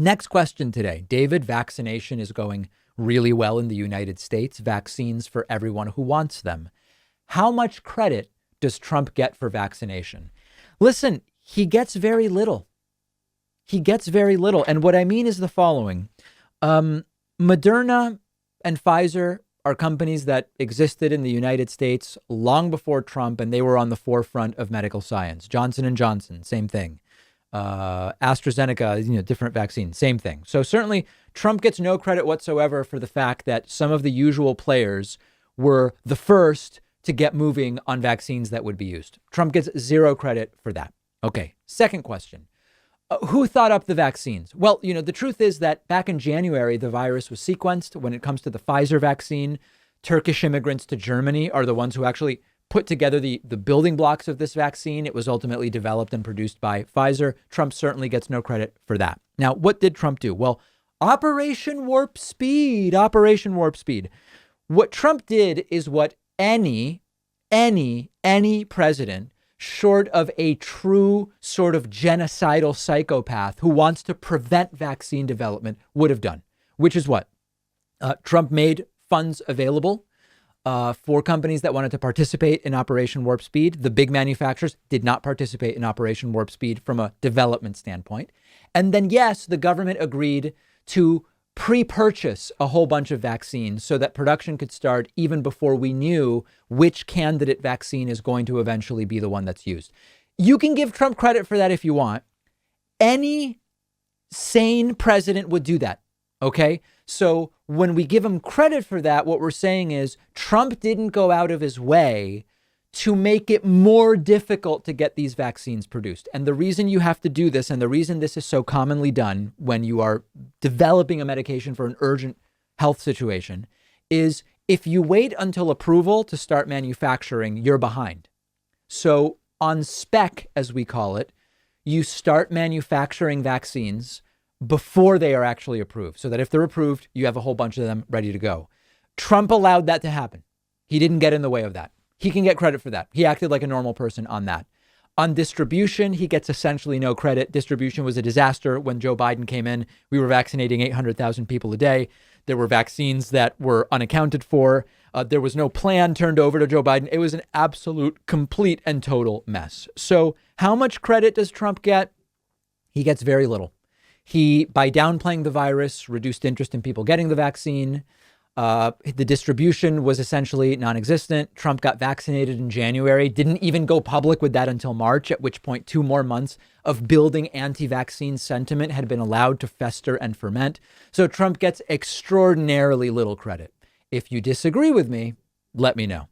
Next question today. David, vaccination is going really well in the United States. Vaccines for everyone who wants them. How much credit does Trump get for vaccination? Listen, he gets very little. He gets very little. And what I mean is the following. Moderna and Pfizer are companies that existed in the United States long before Trump, and they were on the forefront of medical science. Johnson and Johnson, same thing. AstraZeneca, different vaccine, same thing. So certainly Trump gets no credit whatsoever for the fact that some of the usual players were the first to get moving on vaccines that would be used. Trump gets zero credit for that. Okay. Second question. Who thought up the vaccines? Well, the truth is that back in January, the virus was sequenced. When it comes to the Pfizer vaccine, Turkish immigrants to Germany are the ones who actually put together the building blocks of this vaccine. It was ultimately developed and produced by Pfizer. Trump certainly gets no credit for that. Now, what did Trump do? Well, Operation Warp Speed. What Trump did is what any president short of a true sort of genocidal psychopath who wants to prevent vaccine development would have done, which is what? Trump made funds available for companies that wanted to participate in Operation Warp Speed. The big manufacturers did not participate in Operation Warp Speed from a development standpoint. And then, yes, the government agreed to pre-purchase a whole bunch of vaccines so that production could start even before we knew which candidate vaccine is going to eventually be the one that's used. You can give Trump credit for that if you want. Any sane president would do that. OK, so when we give him credit for that, what we're saying is Trump didn't go out of his way to make it more difficult to get these vaccines produced. And the reason you have to do this, and the reason this is so commonly done when you are developing a medication for an urgent health situation, is if you wait until approval to start manufacturing, you're behind. So on spec, as we call it, you start manufacturing vaccines before they are actually approved, so that if they're approved, you have a whole bunch of them ready to go. Trump allowed that to happen. He didn't get in the way of that. He can get credit for that. He acted like a normal person on that. On distribution, he gets essentially no credit. Distribution was a disaster. When Joe Biden came in, we were vaccinating 800,000 people a day. There were vaccines that were unaccounted for. There was no plan turned over to Joe Biden. It was an absolute, complete and total mess. So how much credit does Trump get? He gets very little. He, by downplaying the virus, reduced interest in people getting the vaccine. The distribution was essentially non-existent. Trump got vaccinated in January, didn't even go public with that until March, at which point 2 more months of building anti-vaccine sentiment had been allowed to fester and ferment. So Trump gets extraordinarily little credit. If you disagree with me, let me know.